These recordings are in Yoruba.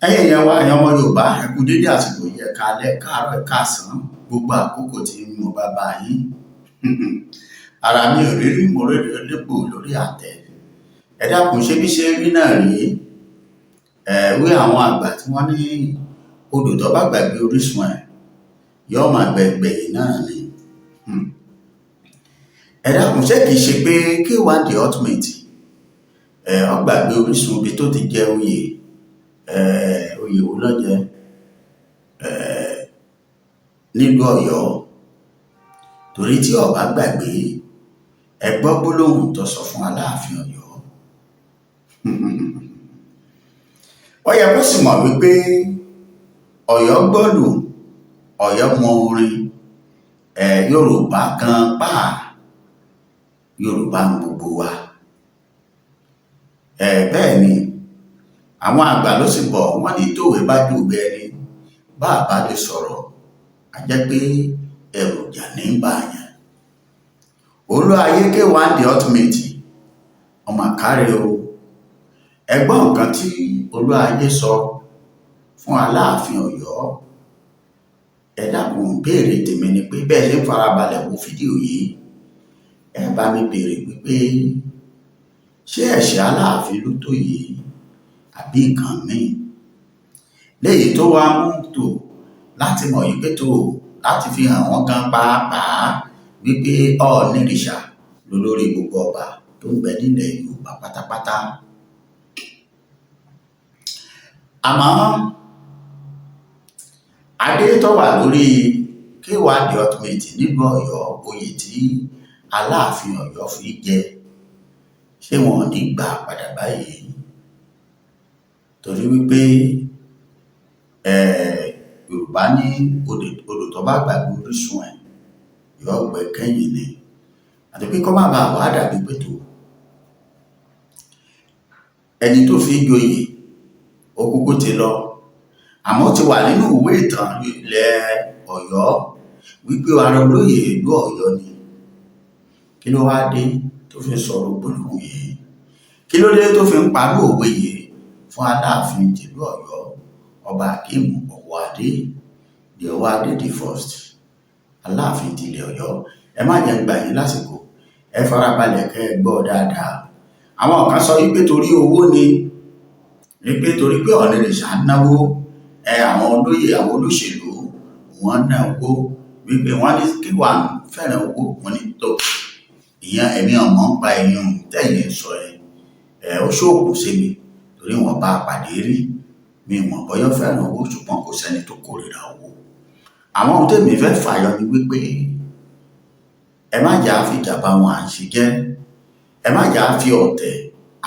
ẹ̀yin èèyàn wa ẹ̀yin ọmọ Yorùbá ẹ kú dédé àsìkò yìí, ẹ káalẹ́, ẹ káàárọ̀, ẹ káàsán, gbogbo àkókò tí mo bá bá yín. Ara mi ò rí rí, mo rí lépo lórí àtẹ. Ẹ dákun, ṣé bí ṣe rí náà rèé? Wí àwọn àgbà tí wọ́n ní odò tó bá gbàgbé orísun ẹ̀ yóò máa gbẹgbẹ náà ni. Ẹ dákun, ṣé kìí ṣe pé K1 the ultimate ó gbàgbé orísun ibi tó ti jẹ oyè wo ló jẹ nílùú Ọ̀yọ́? Torí tí ó bá gbàgbé, ẹ gbọ́ gbólóhùn tó sọ fún Aláàfin Ọ̀yọ́. Ó yẹ kó sì mọ̀ wípé Ọ̀yọ́ gbọ́lù, Ọ̀yọ́ mọ orin, Yorùbá gan páà, Yorùbá ń gbogbo wa. Bẹ́ẹ̀ ni àwọn àgbà ló sì bọ̀ wọ́n ní tòwe bá dùgbẹ́ ẹni bá a bá lè sọ̀rọ̀ a jẹ́ pé èròjà ní bàyàn. Olú ayé K1 the ultimate ọmọ àkárẹ̀ o. Ẹgbọ́n nǹkan tí olú ayé sọ fún Aláàfin Ọ̀yọ́. Ẹ dákun, béèrè tèmi ni pé bẹ́ẹ̀ ṣe ń farabalẹ̀ wo fídíò yìí, ẹ bá mi béèrè wípé ṣé ẹ̀ṣẹ̀ Aláàfin ló tó yìí àbí nǹkan míì léyìí tó wá mú tó láti mọ̀ yìí pé tó láti fi hàn wọ́n gan pàápàá wípé ọ̀ọ́nìrìṣà lólórí gbogbo ọba tó ń bẹ nílẹ̀ Yorùbá pátápátá. Àmọ́ adé tó wà lórí K1 the ultimate nílùú Ọ̀yọ́, oyè tí Aláàfin Ọ̀yọ́ fi jẹ, ṣé wọn ò ní gbà padà báyìí? Torí wípé Yorùbá ní odò tó bá gbàgbé orísun ẹ̀ yóò gbẹ kẹ́yìn ni. Àti pé kó má bàa wá dàbí pé tó ẹni tó fi joyè ó kúkú ti lọ, àmọ́ ó ti wà nínú ìwé ìtàn ilẹ̀ Ọ̀yọ́ wípé ara olóyè ìlú Ọ̀yọ́ ni. Kí ló wá dé tó fi sọ̀rọ̀ gbólóhùn yìí? Kí ló dé tó fi ń parí òwe yìí fún Aláàfin tìlú Ọ̀yọ́, ọba Akeem Ọ̀wọ́adé, the Ọ̀wọ́adé the first, Aláàfin tìlẹ̀ Ọ̀yọ́? Ẹ má jẹ́ gbà yín lásìkò, ẹ farabalẹ̀ kẹ́ ẹ gbọ́ dáadáa. Àwọn kan sọ wípé torí owó ni, wípé torí pé ọ̀nìrìṣà náwó, àwọn olóyè, àwọn olóṣèlú wọn ná owó, wípé wọ́n ní K1 fẹ́ràn owó, wọ́n ní tó ìyẹn ẹ̀mí ọmọ ń pa ẹ̀yìn tẹ̀yìn sọ ó ṣóògùn sí mi torí wọn bá pàdé rí, mi mọ̀ bọ́yọ́ fẹ́ràn owó, ṣùgbọ́n kò sẹ́ni tó kórìíra owó. Àwọn ohun tèmi fẹ́ fàyọ ni wípé ẹ má jà fi ìjàmbá wọn à ń ṣe jẹ́, ẹ má jà fi ọ̀tẹ̀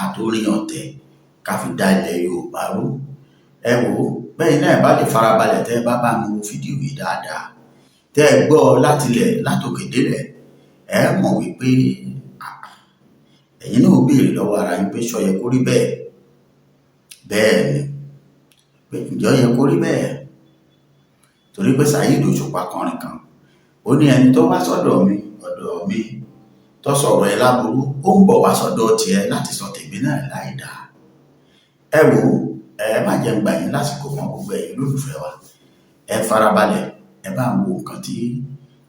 àtòrin ọ̀tẹ̀ ká fi dá ilẹ̀ Yorùbá rú. Ẹ wò ó, bẹ́ẹ̀ náà bá lè farabalẹ̀ tẹ́ ẹ bá mi wo fídíò yìí dáadáa, tẹ́ ẹ gbọ́ látilẹ̀ látòkè délẹ̀, ẹ mọ̀ wípé ẹ̀yin náà béèrè lọ́wọ́ ara yín pé ṣó yẹ kó rí bẹ́ẹ̀? Bẹ́ẹ̀ ni, pé ǹjọ́ yẹ kó rí bẹ́ẹ̀? Torí pé Saheed Òṣùpá kọrin kan, ó ní ẹni tó wá sọ́dọ̀ mi tó sọ̀rọ̀ ẹ láburú, ó ń bọ̀ wá sọ́dọ̀ tiẹ̀ láti sọ tèmi náà láì dáa. Ẹ wò ó, ẹ má jẹ́ gbà yín lásìkò wọn gbogbo ẹ̀yin lólùfẹ́ wa. Ẹ farabalẹ̀, ẹ bá ń wo nǹkan tí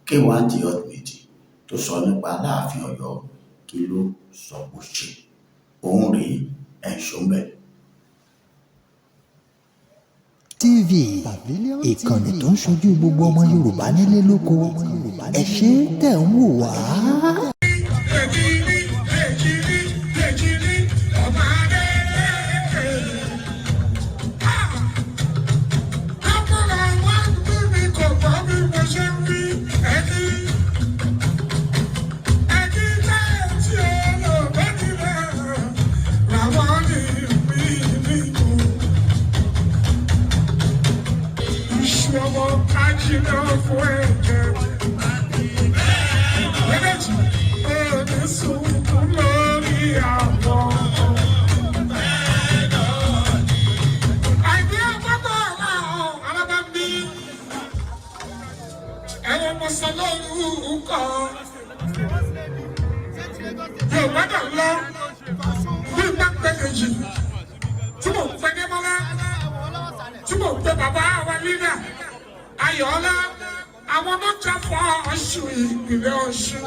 K1 the ultimate tó sọ nípa Aláàfin Ọ̀yọ́, kí ló sọ bó ṣe. Òun rèé, ẹ̀ ń ṣọ́nbẹ̀. TV, ìkànnì tó ń ṣojú gbogbo ọmọ Yorùbá nílé lóko. Ẹ ṣé tẹ̀ ń wò wá. tí mo gbé bàbá wa lílẹ̀ Ayọ̀ọ́lá àwọn tó jà fún Ọ̀ṣun ìpínlẹ̀ Ọ̀ṣun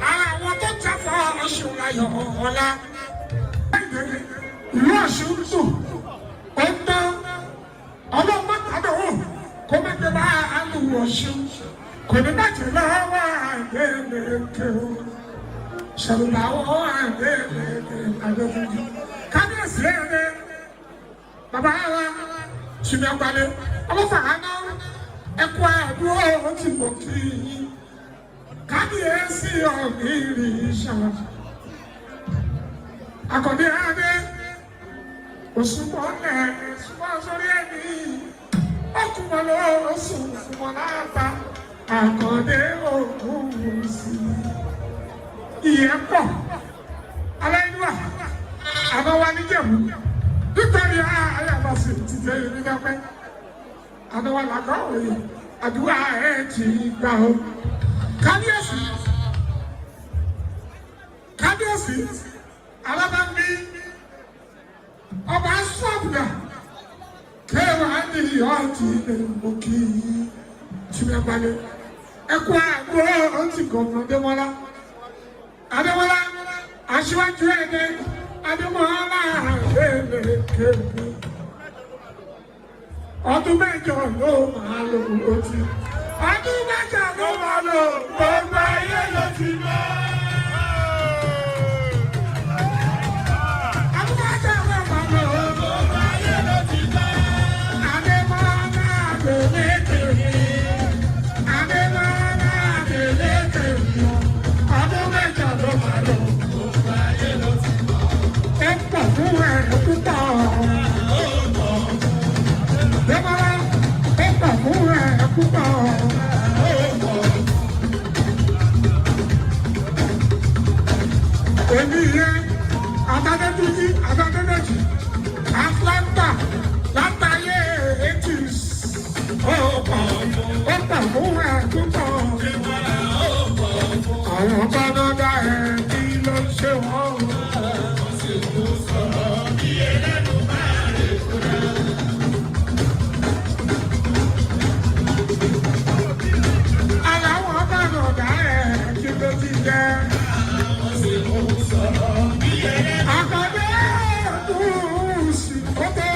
ara àwọn tó jà fún Ọ̀ṣun Ayọ̀ọ́lá ìlú Ọ̀ṣun dùn ó tán ọlọ́mọ tàbí wọn kó má gbé bá àlù Ọ̀ṣun kò ní bàjẹ́ lọ́wọ́ àgbẹ̀lẹ̀kẹ̀ o ṣàlùbáwọ̀ àgbẹ̀lẹ̀kẹ̀ àgbẹ̀lẹ̀kẹ̀ kábíyèsí ẹ̀rẹ́ bàbá wa ṣùgbọ́n àgbàlẹ̀ ọlọ́fàá náà ẹ̀kọ́ àdúrà ti bọ̀ kí yín kábíyèsí ọ̀gbìnrì ṣàlọ́ àkọ́dé adé òṣùpọ̀lẹ̀ ṣùgbọ́n sórí ẹ̀mí ọkùnrin ló sùn fún wọn láàbá àkọ́dé òkun sí ìyẹn pọ̀ aláìníwá àbá wa níjẹ̀bú nítorí ayàbàṣe ti jẹ́ ìrìn dápẹ́ àbá wa làgọ́ òye àdúrà ẹ̀ ti gbà ó kábíyèsí kábíyèsí alábàámi ọba sọ́ọ̀bùdà kẹwàá ní ọtí ìmọ̀kì tìmẹ̀gbálẹ̀ ẹ̀kọ́ àgbọ̀ ọtí gọ̀ọ̀nà Adémọ́lá aṣíwájú ẹ̀dẹ́ Adémọ́lá ẹ̀ẹ́dẹ̀kẹ́ ọdún mẹ́jọ ló máa lò ó ti ọdún mẹ́jọ ló máa lò gbogbo ayé ló ti lọ. Atlanta, látàyè 80s. Àwọn bánádà ẹ̀ kí ló ń ṣe wọ́n? Àwọn bánádà ẹ̀ kí ló ti jẹ́? Àkọ́dé òkúùsì kókó.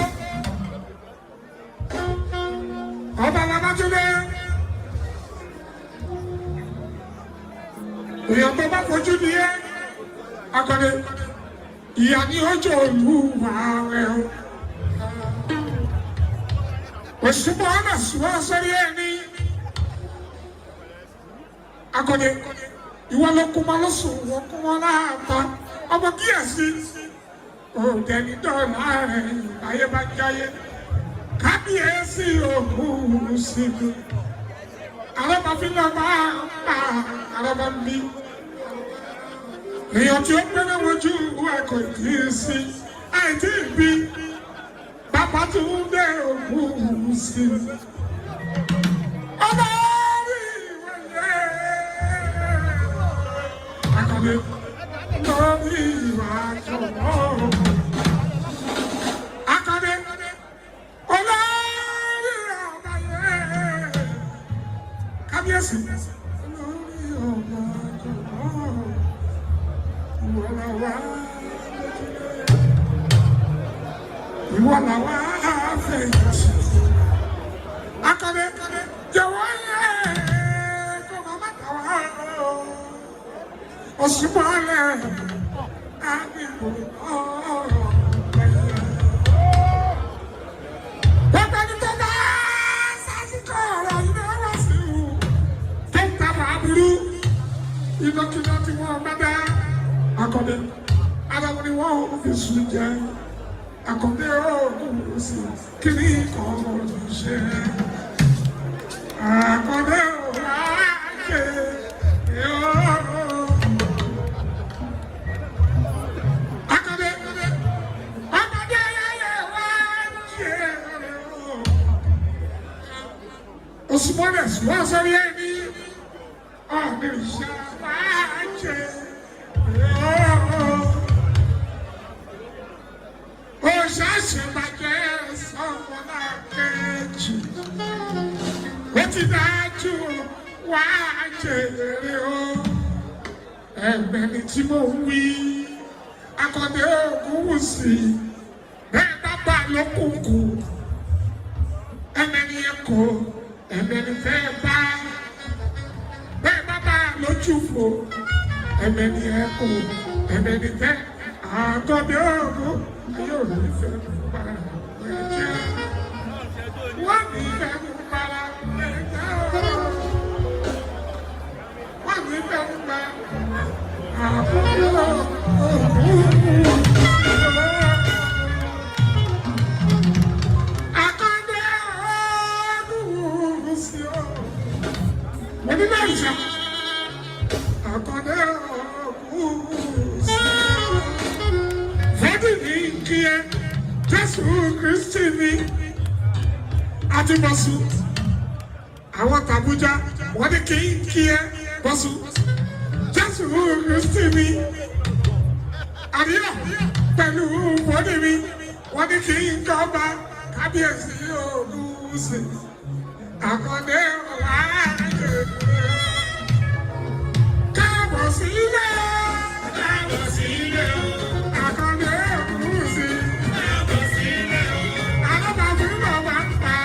Ọba Babátúndé. Èèyàn tó bá fojú di ẹ́, Àkọ́dé, ìyá ni ó jẹ́ olúwa rẹ̀ o. Òṣùpọ̀ ọ̀nà ṣùgbọ́n sórí ẹni. Àkọ́dé, ìwọ ló kún mọ́ lọ́sùn, wọ́n kún mọ́ láàpá. Ọmọ kíyèsí, òdẹ̀ni dọ́ọ̀lá rẹ̀ ayé bá jáyé. Kábíyèsí òkú sí mi. Alábàáfin náà máa ń pa alábàámi. Èèyàn tí ó gbẹ́rẹ́ wojú ẹ̀kọ́ kìí sí. Àìtí ìbí bàbá tó ń bẹ òkú sí mi. Ọba orí ìwẹ̀lẹ̀ Àkọ́dé lórí ìwà àjọ̀wọ́. Àkọ́dé olórí ọ̀bàyẹ. Kábíyèsí olórí ọ̀bà àjọ̀wọ́. Ìwọ làwa fẹ̀yìntì. Àkọ́dé jọ̀wọ́ yẹ kó màmá tàwa lọ. Òṣùpọ̀lẹ̀ àgbègbè ọ̀rọ̀ ẹ̀yẹ. Ọ̀gbẹ́ni tó bá sásìkò ọ̀rọ̀ yìí ló wá sí i. Tó ń tàbà burú. Ìlọkìlọ tí wọ́n bá dá. Àkọ́dé aláwọ̀ ni wọ́n fi sùn jẹ́. Àkọ́dé ọ̀gùn sí kíní kan ọ̀dùn ṣe. Àkọ́dé ọ̀rọ̀ àjẹ́ yọ̀ọ́. Àkọ́dé ayẹyẹ wá jẹ́ ọ̀rọ̀. Òṣùpọ̀lẹ̀ ṣùgbọ́n sọ́rí ẹni ọ̀gbìn ṣe wá jẹ́ yọ̀ọ́. Òṣàṣe bàjẹ́ sọ̀rọ̀ náà. dájú wá jèrè o. Ẹ̀mẹ́ni tí mo wí Akande Ogunwusi bẹ́ẹ̀ bá bá lókùnkùn ẹ̀mẹ́ni ẹ̀kọ́ ẹ̀mẹ́ni fẹ́ bá bẹ́ẹ̀ bá bá lójúfò ẹ̀mẹ́ni ẹ̀kọ́ ẹ̀mẹ́ni fẹ́ Akande Ogunwusi yóò ní fẹ́ bá ẹ̀jẹ̀ wọ́n ní fẹ́ bá ẹ̀jẹ̀ wọ́n ní fẹ́ bá Akande Ogunwusi. Akande Ogunwusi. Fẹ́dí ní kí ẹ Jésù Kristi ní àti bọ́sù. Àwọn tàbújá wọ́n ní kí ẹ bọ́sù. Jésù Kristi ní àríyá pẹ̀lú bọ́dì mi. Wọ́n ní kí n jọba kábíyèsí Ogunwusi. Akande Ogunwusi. Káàbọ̀ sílé. Káàbọ̀ sílé o. Akande Ogunwusi. Káàbọ̀ sílé o. Alábàámu náà wà ń pa.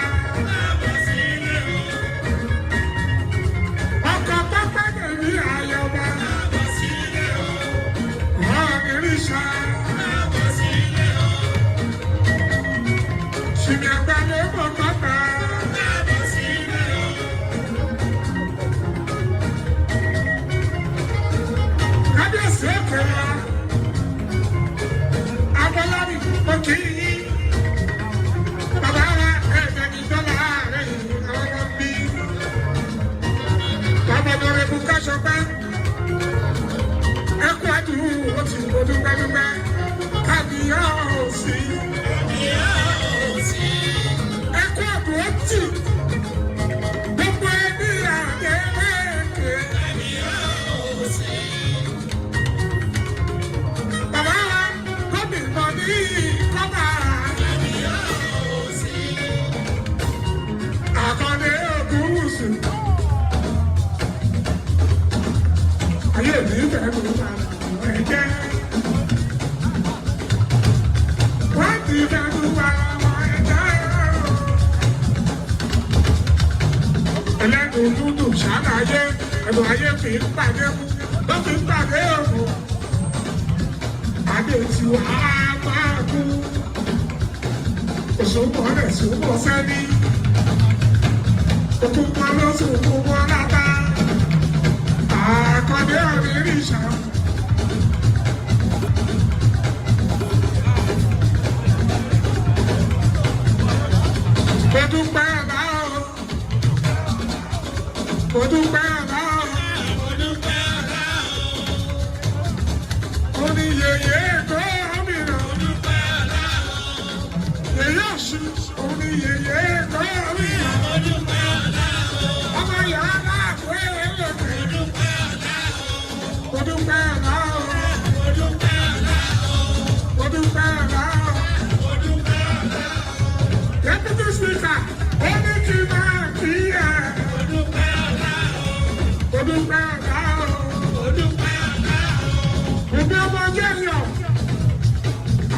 Káàbọ̀ sílé o. Ọkọ̀ pápá tèmi àyọ̀bá. Káàbọ̀ sílé o. Ọ̀ọ́nì ríṣà. Káàbọ̀ sílé o. Ṣìnà àgbàlẹ̀ mọ̀ pápá. Káàbọ̀ sílé o. Kábíyèsí èkó wa, Abọ́lárí mo kì í yí. Bàbá wa ẹ̀ẹ́dẹ̀gì dọ́là rẹ̀ àwọn ọmọ bí. Bàbá Dọ̀rẹ́ bu káṣọpá. Ẹkú àdúró ó ti kó dúpẹ́dúpẹ́. Kábíyèsí. Kábíyèsí. Ẹkú àdúró tì. Gbogbo ẹbí àdéhùn. Kábíyèsí. Bàbá wa gómìnà ní kọ́bà. Kábíyèsí. Akande Ogunwusi. Ayé mi fẹ́ mi máa ẹ̀jẹ̀. Wọ́n ti fẹ́ mi máa ẹ̀jẹ̀. Ẹlẹ́nu dúdú ṣàlàyé ẹ̀rọ ayé fi ń pàdé mu ló fi ń pàdé òkú. Adé tí wàá máa kú. Òṣùpọ̀ rẹ̀ ṣùpọ̀ sẹ́ni. Òkùnkùn ló ṣùkùn wọn láta. Akande Onírìṣà. Mo dúpẹ́ ọ̀la o. Mo dúpẹ́ ọ̀la o. Mo dúpẹ́ ọ̀la o. Ó ní yèyé gómìnà. Mo dúpẹ́ ọ̀la o. Yèyé Ọ̀ṣun. Ó ní yèyé gómìnà. Mo dúpẹ́ ọ̀la o. Ọmọ yàrá àgbẹ̀ ẹlẹ́gbẹ̀ẹ́. Mo dúpẹ́ ọ̀la o. Mo dúpẹ́ ọ̀la o. Mo dúpẹ́ ọ̀la o. Mo dúpẹ́ ọ̀la o. Mo dúpẹ́ ọ̀la o. Deputy Speaker, ó ní kí n máa kí ẹ. Mo dúpẹ́ ọ̀la o. Mo dúpẹ́ ọ̀la o. Mo dúpẹ́ ọ̀la o. Òbí ọmọ jẹ́yọ̀,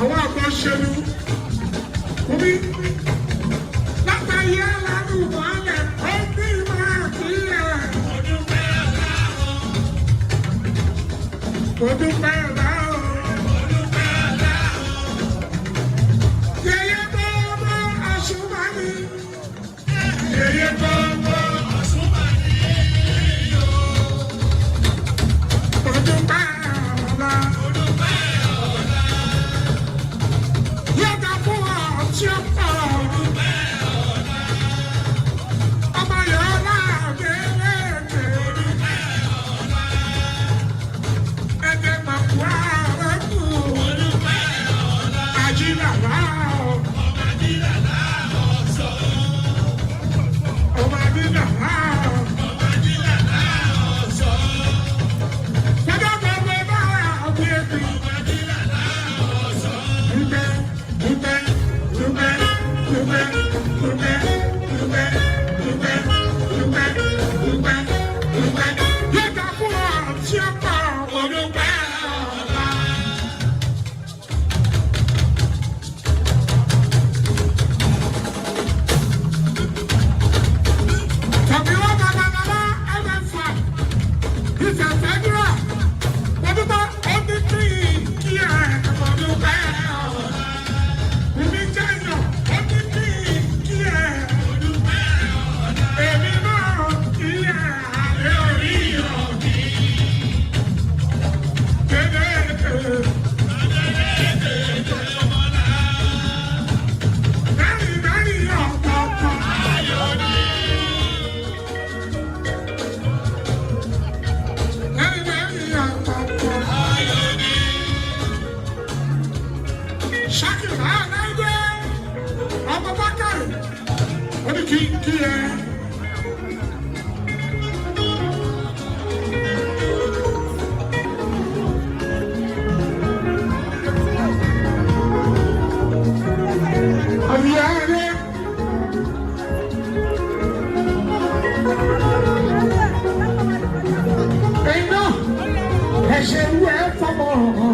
àwọn àgbọ̀ ṣẹlú. Òbí látàyé aládùúgbọ́lẹ̀, ó ní máa kí ẹ. Mo dúpẹ́ ọ̀la o. Mo dúpẹ́ ọ̀la o. Mo dúpẹ́ ọ̀la o. Yèyé gbogbo Ọ̀ṣunmàní. Yèyé gbogbo Ọ̀ṣunmàní o. Mo dúpẹ́ ọ̀la. Mo dúpẹ́ ọ̀la. Yọ̀dà fún ọ̀tí ọ̀pọ̀. Mo dúpẹ́ ọ̀la. Ọmọ yọ̀ọ́lá àgbélẹ̀kẹ̀. Mo dúpẹ́ ọ̀la. Ẹ̀jẹ̀ màkú ààrẹ kù. Mo dúpẹ́ ọ̀la. Àjìlàlá o. Ọmọ àjìlàlá ọ̀sọ́. Ọmọ àjìlàlá o. Ọmọ àjìlàlá ọ̀sọ́. Fọ́dọ̀ gbogbo bá àwọn ẹbí. Ọmọ àjìlàlá ọ̀sọ́. Dúpẹ́ dúpẹ́ dúpẹ́ dúpẹ́ dúpẹ́ dúpẹ́ dúpẹ́ dúpẹ́. ní kí n kí ẹ. Ẹ̀ṣẹ̀ wú ẹ̀ fọmọ.